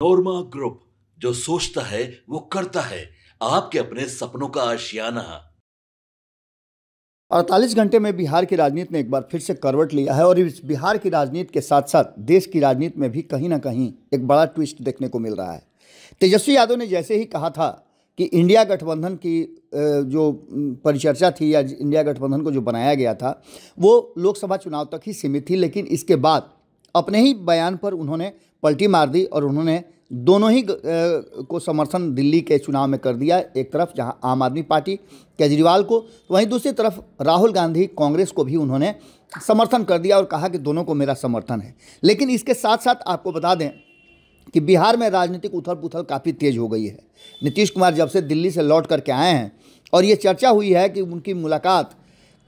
नोरमा group, जो सोचता है वो करता है। आपके अपने सपनों का आशियाना। 48 घंटे में बिहार की राजनीति ने एक बार फिर से करवट लिया है और इस बिहार की राजनीति के साथ साथ देश की राजनीति में भी कहीं ना कहीं एक बड़ा ट्विस्ट देखने को मिल रहा है। तेजस्वी यादव ने जैसे ही कहा था कि इंडिया गठबंधन की जो परिचर्चा थी या इंडिया गठबंधन को जो बनाया गया था वो लोकसभा चुनाव तक ही सीमित थी, लेकिन इसके बाद अपने ही बयान पर उन्होंने पलटी मार दी और उन्होंने दोनों ही को समर्थन दिल्ली के चुनाव में कर दिया। एक तरफ जहां आम आदमी पार्टी केजरीवाल को, तो वहीं दूसरी तरफ राहुल गांधी कांग्रेस को भी उन्होंने समर्थन कर दिया और कहा कि दोनों को मेरा समर्थन है। लेकिन इसके साथ साथ आपको बता दें कि बिहार में राजनीतिक उथल पुथल काफ़ी तेज हो गई है। नीतीश कुमार जब से दिल्ली से लौट करके आए हैं और ये चर्चा हुई है कि उनकी मुलाकात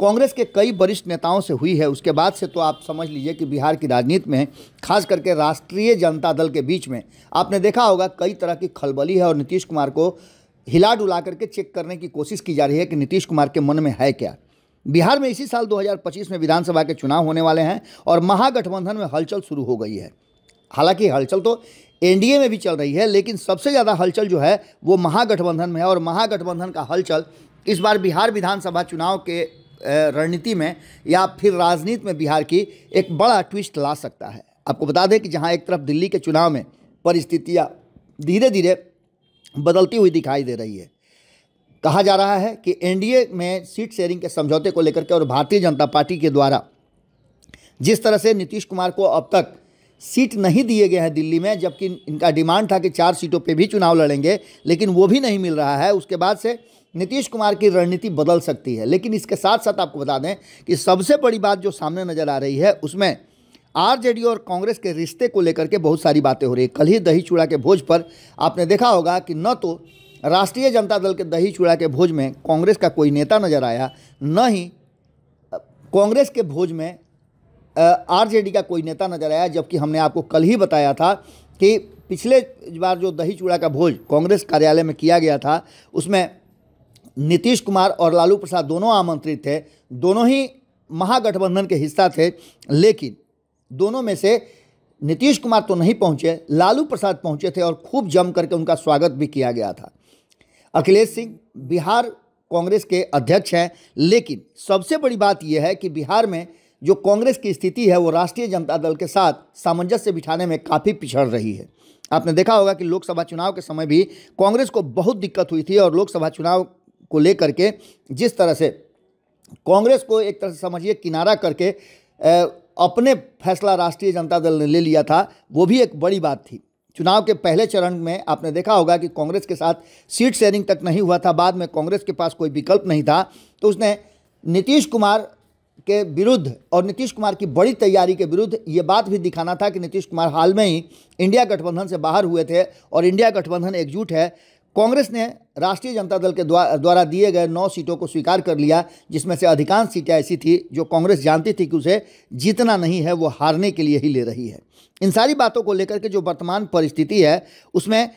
कांग्रेस के कई वरिष्ठ नेताओं से हुई है, उसके बाद से तो आप समझ लीजिए कि बिहार की राजनीति में खास करके राष्ट्रीय जनता दल के बीच में आपने देखा होगा कई तरह की खलबली है और नीतीश कुमार को हिला डुला करके चेक करने की कोशिश की जा रही है कि नीतीश कुमार के मन में है क्या। बिहार में इसी साल 2025 में विधानसभा के चुनाव होने वाले हैं और महागठबंधन में हलचल शुरू हो गई है। हालांकि हलचल तो एनडीए में भी चल रही है, लेकिन सबसे ज़्यादा हलचल जो है वो महागठबंधन में है और महागठबंधन का हलचल इस बार बिहार विधानसभा चुनाव के रणनीति में या फिर राजनीति में बिहार की एक बड़ा ट्विस्ट ला सकता है। आपको बता दें कि जहां एक तरफ दिल्ली के चुनाव में परिस्थितियां धीरे धीरे बदलती हुई दिखाई दे रही है। कहा जा रहा है कि एनडीए में सीट शेयरिंग के समझौते को लेकर के और भारतीय जनता पार्टी के द्वारा जिस तरह से नीतीश कुमार को अब तक सीट नहीं दिए गए हैं दिल्ली में, जबकि इनका डिमांड था कि 4 सीटों पे भी चुनाव लड़ेंगे, लेकिन वो भी नहीं मिल रहा है। उसके बाद से नीतीश कुमार की रणनीति बदल सकती है। लेकिन इसके साथ साथ आपको बता दें कि सबसे बड़ी बात जो सामने नजर आ रही है उसमें आरजेडी और कांग्रेस के रिश्ते को लेकर के बहुत सारी बातें हो रही है। कल ही दही चूड़ा के भोज पर आपने देखा होगा कि न तो राष्ट्रीय जनता दल के दही चूड़ा के भोज में कांग्रेस का कोई नेता नजर आया, न ही कांग्रेस के भोज में आरजेडी का कोई नेता नजर आया। जबकि हमने आपको कल ही बताया था कि पिछले बार जो दही चूड़ा का भोज कांग्रेस कार्यालय में किया गया था उसमें नीतीश कुमार और लालू प्रसाद दोनों आमंत्रित थे, दोनों ही महागठबंधन के हिस्सा थे, लेकिन दोनों में से नीतीश कुमार तो नहीं पहुंचे, लालू प्रसाद पहुंचे थे और खूब जम करके उनका स्वागत भी किया गया था। अखिलेश सिंह बिहार कांग्रेस के अध्यक्ष हैं, लेकिन सबसे बड़ी बात यह है कि बिहार में जो कांग्रेस की स्थिति है वो राष्ट्रीय जनता दल के साथ सामंजस्य बिठाने में काफ़ी पिछड़ रही है। आपने देखा होगा कि लोकसभा चुनाव के समय भी कांग्रेस को बहुत दिक्कत हुई थी और लोकसभा चुनाव को लेकर के जिस तरह से कांग्रेस को एक तरह से समझिए किनारा करके अपने फैसला राष्ट्रीय जनता दल ने ले लिया था, वो भी एक बड़ी बात थी। चुनाव के पहले चरण में आपने देखा होगा कि कांग्रेस के साथ सीट शेयरिंग तक नहीं हुआ था। बाद में कांग्रेस के पास कोई विकल्प नहीं था तो उसने नीतीश कुमार के विरुद्ध और नीतीश कुमार की बड़ी तैयारी के विरुद्ध ये बात भी दिखाना था कि नीतीश कुमार हाल में ही इंडिया गठबंधन से बाहर हुए थे और इंडिया गठबंधन एकजुट है। कांग्रेस ने राष्ट्रीय जनता दल के द्वारा दिए गए 9 सीटों को स्वीकार कर लिया, जिसमें से अधिकांश सीटें ऐसी थी जो कांग्रेस जानती थी कि उसे जीतना नहीं है, वो हारने के लिए ही ले रही है। इन सारी बातों को लेकर के जो वर्तमान परिस्थिति है उसमें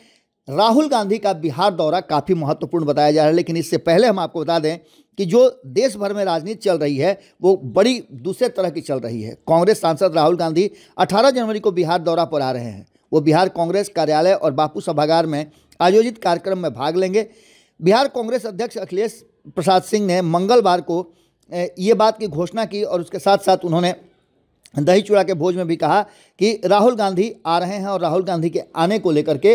राहुल गांधी का बिहार दौरा काफ़ी महत्वपूर्ण बताया जा रहा है। लेकिन इससे पहले हम आपको बता दें कि जो देश भर में राजनीति चल रही है वो बड़ी दूसरे तरह की चल रही है। कांग्रेस सांसद राहुल गांधी 18 जनवरी को बिहार दौरा पर आ रहे हैं। वो बिहार कांग्रेस कार्यालय और बापू सभागार में आयोजित कार्यक्रम में भाग लेंगे। बिहार कांग्रेस अध्यक्ष अखिलेश प्रसाद सिंह ने मंगलवार को ये बात की घोषणा की और उसके साथ साथ उन्होंने दही चूड़ा के भोज में भी कहा कि राहुल गांधी आ रहे हैं और राहुल गांधी के आने को लेकर के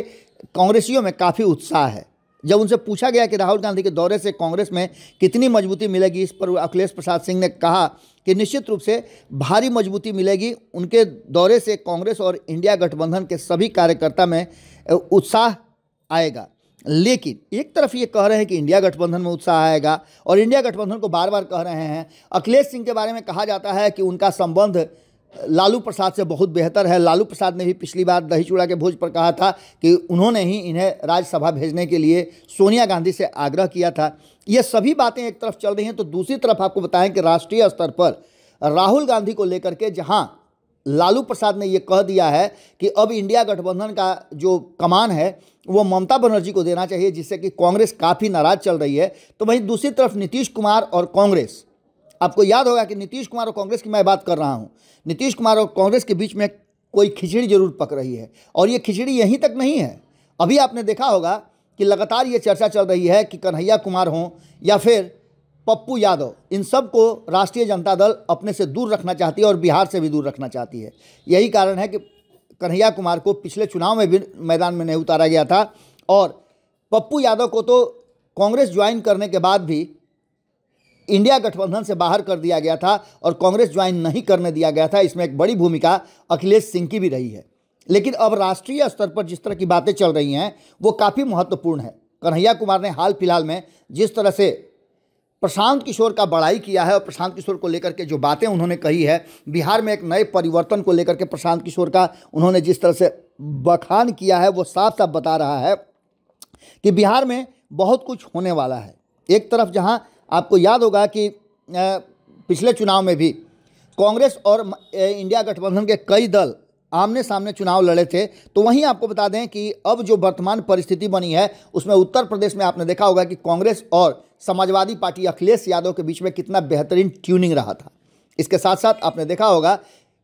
कांग्रेसियों में काफ़ी उत्साह है। जब उनसे पूछा गया कि राहुल गांधी के दौरे से कांग्रेस में कितनी मजबूती मिलेगी, इस पर अखिलेश प्रसाद सिंह ने कहा कि निश्चित रूप से भारी मजबूती मिलेगी। उनके दौरे से कांग्रेस और इंडिया गठबंधन के सभी कार्यकर्ता में उत्साह आएगा। लेकिन एक तरफ ये कह रहे हैं कि इंडिया गठबंधन में उत्साह आएगा और इंडिया गठबंधन को बार बार कह रहे हैं। अखिलेश सिंह के बारे में कहा जाता है कि उनका संबंध लालू प्रसाद से बहुत बेहतर है। लालू प्रसाद ने भी पिछली बार दही चूड़ा के भोज पर कहा था कि उन्होंने ही इन्हें राज्यसभा भेजने के लिए सोनिया गांधी से आग्रह किया था। ये सभी बातें एक तरफ चल रही हैं तो दूसरी तरफ आपको बताएं कि राष्ट्रीय स्तर पर राहुल गांधी को लेकर के जहां लालू प्रसाद ने ये कह दिया है कि अब इंडिया गठबंधन का जो कमान है वो ममता बनर्जी को देना चाहिए, जिससे कि कांग्रेस काफ़ी नाराज चल रही है। तो वहीं दूसरी तरफ नीतीश कुमार और कांग्रेस, आपको याद होगा कि नीतीश कुमार और कांग्रेस की मैं बात कर रहा हूं, नीतीश कुमार और कांग्रेस के बीच में कोई खिचड़ी जरूर पक रही है। और ये खिचड़ी यहीं तक नहीं है, अभी आपने देखा होगा कि लगातार ये चर्चा चल रही है कि कन्हैया कुमार हों या फिर पप्पू यादव, इन सब को राष्ट्रीय जनता दल अपने से दूर रखना चाहती है और बिहार से भी दूर रखना चाहती है। यही कारण है कि कन्हैया कुमार को पिछले चुनाव में भी मैदान में नहीं उतारा गया था और पप्पू यादव को तो कांग्रेस ज्वाइन करने के बाद भी इंडिया गठबंधन से बाहर कर दिया गया था और कांग्रेस ज्वाइन नहीं करने दिया गया था। इसमें एक बड़ी भूमिका अखिलेश सिंह की भी रही है। लेकिन अब राष्ट्रीय स्तर पर जिस तरह की बातें चल रही हैं वो काफ़ी महत्वपूर्ण है। कन्हैया कुमार ने हाल फिलहाल में जिस तरह से प्रशांत किशोर का बड़ाई किया है और प्रशांत किशोर को लेकर के जो बातें उन्होंने कही है, बिहार में एक नए परिवर्तन को लेकर के प्रशांत किशोर का उन्होंने जिस तरह से बखान किया है, वो साफ साफ बता रहा है कि बिहार में बहुत कुछ होने वाला है। एक तरफ जहां आपको याद होगा कि पिछले चुनाव में भी कांग्रेस और इंडिया गठबंधन के कई दल आमने सामने चुनाव लड़े थे, तो वहीं आपको बता दें कि अब जो वर्तमान परिस्थिति बनी है उसमें उत्तर प्रदेश में आपने देखा होगा कि कांग्रेस और समाजवादी पार्टी अखिलेश यादव के बीच में कितना बेहतरीन ट्यूनिंग रहा था। इसके साथ साथ आपने देखा होगा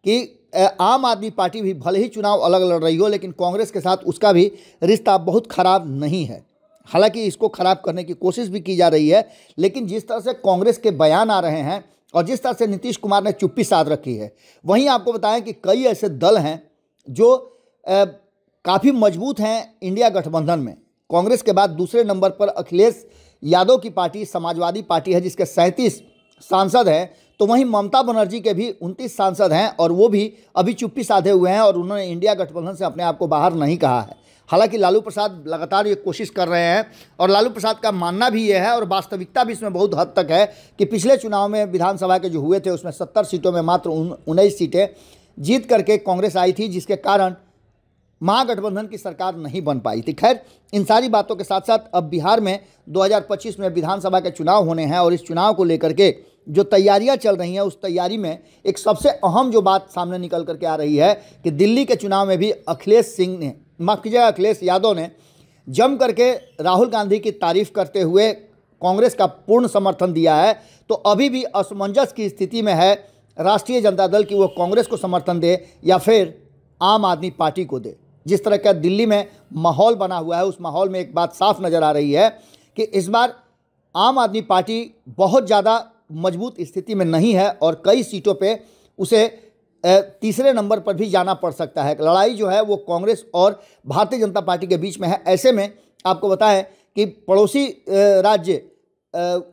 कि आम आदमी पार्टी भी भले ही चुनाव अलग लड़ रही हो, लेकिन कांग्रेस के साथ उसका भी रिश्ता बहुत खराब नहीं है। हालांकि इसको खराब करने की कोशिश भी की जा रही है, लेकिन जिस तरह से कांग्रेस के बयान आ रहे हैं और जिस तरह से नीतीश कुमार ने चुप्पी साध रखी है, वहीं आपको बताएं कि कई ऐसे दल हैं जो काफ़ी मजबूत हैं इंडिया गठबंधन में। कांग्रेस के बाद दूसरे नंबर पर अखिलेश यादव की पार्टी समाजवादी पार्टी है, जिसके 37 सांसद हैं। तो वहीं ममता बनर्जी के भी 29 सांसद हैं और वो भी अभी चुप्पी साधे हुए हैं और उन्होंने इंडिया गठबंधन से अपने आप को बाहर नहीं कहा है। हालांकि लालू प्रसाद लगातार ये कोशिश कर रहे हैं और लालू प्रसाद का मानना भी ये है और वास्तविकता भी इसमें बहुत हद तक है कि पिछले चुनाव में विधानसभा के जो हुए थे उसमें 70 सीटों में मात्र 19 सीटें जीत करके कांग्रेस आई थी, जिसके कारण महागठबंधन की सरकार नहीं बन पाई थी। खैर, इन सारी बातों के साथ साथ अब बिहार में 2025 में विधानसभा के चुनाव होने हैं और इस चुनाव को लेकर के जो तैयारियां चल रही हैं, उस तैयारी में एक सबसे अहम जो बात सामने निकल करके आ रही है कि दिल्ली के चुनाव में भी अखिलेश यादव ने जम करके राहुल गांधी की तारीफ करते हुए कांग्रेस का पूर्ण समर्थन दिया है। तो अभी भी असमंजस की स्थिति में है राष्ट्रीय जनता दल की वो कांग्रेस को समर्थन दे या फिर आम आदमी पार्टी को दे। जिस तरह का दिल्ली में माहौल बना हुआ है, उस माहौल में एक बात साफ नज़र आ रही है कि इस बार आम आदमी पार्टी बहुत ज़्यादा मजबूत स्थिति में नहीं है और कई सीटों पे उसे तीसरे नंबर पर भी जाना पड़ सकता है। लड़ाई जो है वो कांग्रेस और भारतीय जनता पार्टी के बीच में है। ऐसे में आपको बताएं कि पड़ोसी राज्य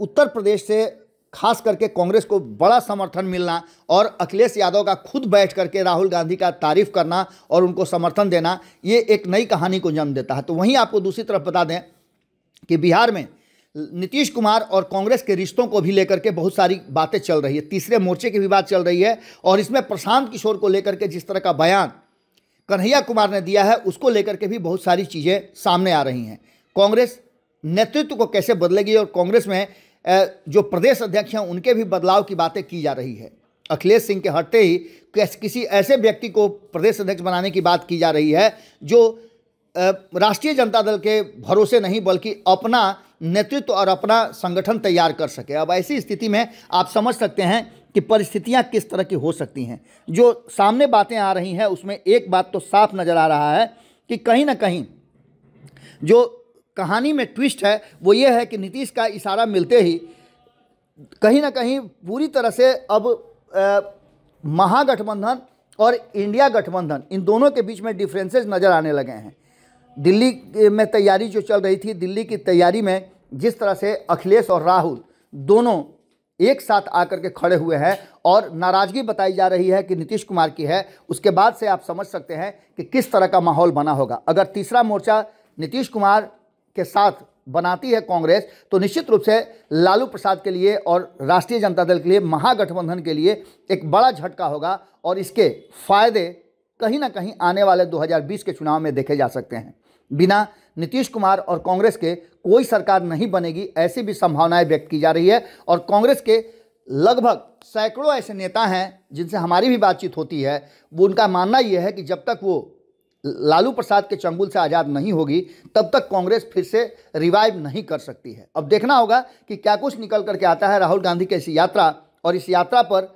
उत्तर प्रदेश से खास करके कांग्रेस को बड़ा समर्थन मिलना और अखिलेश यादव का खुद बैठ करके राहुल गांधी का तारीफ करना और उनको समर्थन देना, ये एक नई कहानी को जन्म देता है। तो वहीं आपको दूसरी तरफ बता दें कि बिहार में नीतीश कुमार और कांग्रेस के रिश्तों को भी लेकर के बहुत सारी बातें चल रही है। तीसरे मोर्चे की भी बात चल रही है और इसमें प्रशांत किशोर को लेकर के जिस तरह का बयान कन्हैया कुमार ने दिया है, उसको लेकर के भी बहुत सारी चीज़ें सामने आ रही हैं। कांग्रेस नेतृत्व को कैसे बदलेगी और कांग्रेस में जो प्रदेश अध्यक्ष हैं उनके भी बदलाव की बातें की जा रही है। अखिलेश सिंह के हटते ही किसी ऐसे व्यक्ति को प्रदेश अध्यक्ष बनाने की बात की जा रही है जो राष्ट्रीय जनता दल के भरोसे नहीं बल्कि अपना नेतृत्व और अपना संगठन तैयार कर सके। अब ऐसी स्थिति में आप समझ सकते हैं कि परिस्थितियां किस तरह की हो सकती हैं। जो सामने बातें आ रही हैं उसमें एक बात तो साफ नज़र आ रहा है कि कहीं ना कहीं जो कहानी में ट्विस्ट है वो ये है कि नीतीश का इशारा मिलते ही कहीं ना कहीं पूरी तरह से अब महागठबंधन और इंडिया गठबंधन, इन दोनों के बीच में डिफरेंसेस नज़र आने लगे हैं। दिल्ली में तैयारी जो चल रही थी, दिल्ली की तैयारी में जिस तरह से अखिलेश और राहुल दोनों एक साथ आकर के खड़े हुए हैं और नाराज़गी बताई जा रही है कि नीतीश कुमार की है, उसके बाद से आप समझ सकते हैं कि किस तरह का माहौल बना होगा। अगर तीसरा मोर्चा नीतीश कुमार के साथ बनाती है कांग्रेस, तो निश्चित रूप से लालू प्रसाद के लिए और राष्ट्रीय जनता दल के लिए, महागठबंधन के लिए एक बड़ा झटका होगा और इसके फायदे कहीं ना कहीं आने वाले 2020 के चुनाव में देखे जा सकते हैं। बिना नीतीश कुमार और कांग्रेस के कोई सरकार नहीं बनेगी, ऐसी भी संभावनाएं व्यक्त की जा रही है। और कांग्रेस के लगभग सैकड़ों ऐसे नेता हैं जिनसे हमारी भी बातचीत होती है, वो उनका मानना यह है कि जब तक वो लालू प्रसाद के चंगुल से आज़ाद नहीं होगी तब तक कांग्रेस फिर से रिवाइव नहीं कर सकती है। अब देखना होगा कि क्या कुछ निकल करके आता है राहुल गांधी की ऐसी यात्रा, और इस यात्रा पर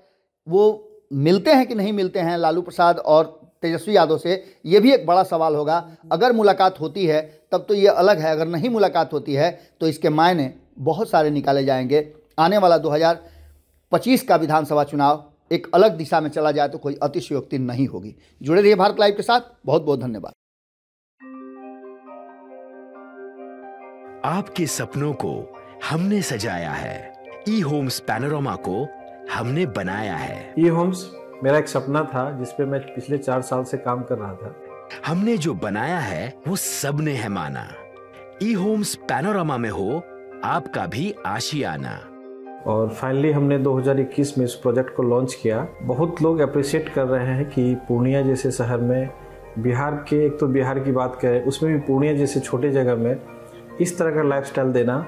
वो मिलते हैं कि नहीं मिलते हैं लालू प्रसाद और तेजस्वी यादव से ये भी एक बड़ा सवाल होगा। अगर मुलाकात होती है तब तो ये अलग है, अगर नहीं मुलाकात होती है तो इसके मायने बहुत सारे निकाले जाएंगे। आने वाला 2025 का विधानसभा चुनाव एक अलग दिशा में चला जाए तो कोई अतिशयोक्ति नहीं होगी। जुड़े रहिए भारत लाइव के साथ। बहुत बहुत धन्यवाद। आपके सपनों को हमने सजाया है, ई होम्स पैनोरमा को हमने बनाया है। ई होम्स मेरा एक सपना था जिस पे मैं पिछले 4 साल से काम कर रहा था। हमने जो बनाया है वो सबने है माना। ई होम्स पैनोरमा में हो आपका भी आशियाना। और फाइनली हमने 2021 में इस प्रोजेक्ट को लॉन्च किया। बहुत लोग अप्रिशिएट कर रहे हैं कि पूर्णिया जैसे शहर में, बिहार के, एक तो बिहार की बात करें उसमें भी पूर्णिया जैसे छोटे जगह में इस तरह का लाइफस्टाइल देना,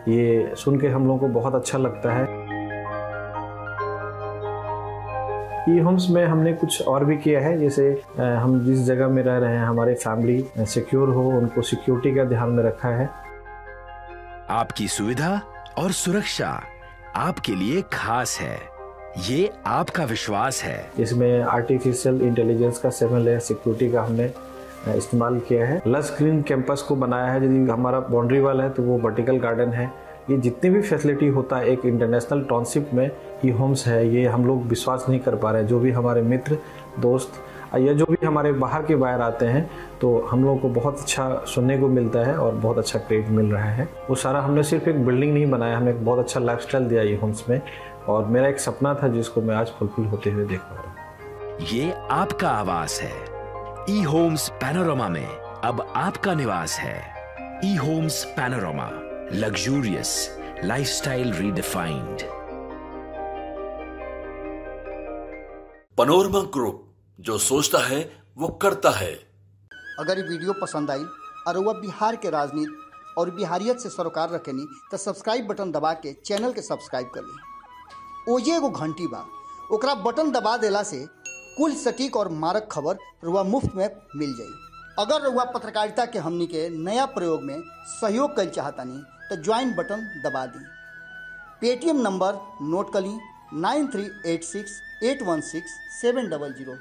ये सुन के हम लोगों को बहुत अच्छा लगता है। ई होम्स में हमने कुछ और भी किया है, जैसे हम जिस जगह में रह रहे हैं हमारे फैमिली सिक्योर हो, उनको सिक्योरिटी का ध्यान में रखा है। आपकी सुविधा और सुरक्षा आपके लिए खास है, ये आपका विश्वास है। इसमें आर्टिफिशियल इंटेलिजेंस का 7 लेयर सिक्योरिटी का हमने इस्तेमाल किया है। लस ग्रीन कैंपस को बनाया है। यदि हमारा बाउंड्री वाल है तो वो वर्टिकल गार्डन है। ये जितनी भी फैसिलिटी होता है एक इंटरनेशनल टाउनशिप में, ई होम्स है, ये हम लोग विश्वास नहीं कर पा रहे हैं। जो भी हमारे मित्र दोस्त या जो भी हमारे बाहर के बाहर आते हैं तो हम लोगों को बहुत अच्छा सुनने को मिलता है और बहुत अच्छा क्रेडिट मिल रहा है। वो सारा हमने सिर्फ एक बिल्डिंग नहीं बनाया, हमें एक बहुत अच्छा लाइफस्टाइल दिया ई होम्स में, और मेरा एक सपना था जिसको मैं आज फुलफिल होते हुए देख पा रहा हूँ। ये आपका आवास है। ई होम्स पैनोरमा में अब आपका निवास है। E homes Panorama, luxurious lifestyle redefined. Panorama group, जो सोचता है वो करता है। अगर ये वीडियो पसंद आई और वह बिहार के राजनीति और बिहारियत से सरोकार रखेनी तो सब्सक्राइब बटन दबा के चैनल के सब्सक्राइब कर ली। ओजे एगो घंटी बा, ओकरा बटन दबा देला से कुल सटीक और मारक खबर रुआ मुफ्त में मिल जाई। अगर रुआ पत्रकारिता के हमनी के नया प्रयोग में सहयोग कर चाहतानी तो ज्वाइन बटन दबा दी। पेटीएम नंबर नोट कर ली 9386816700।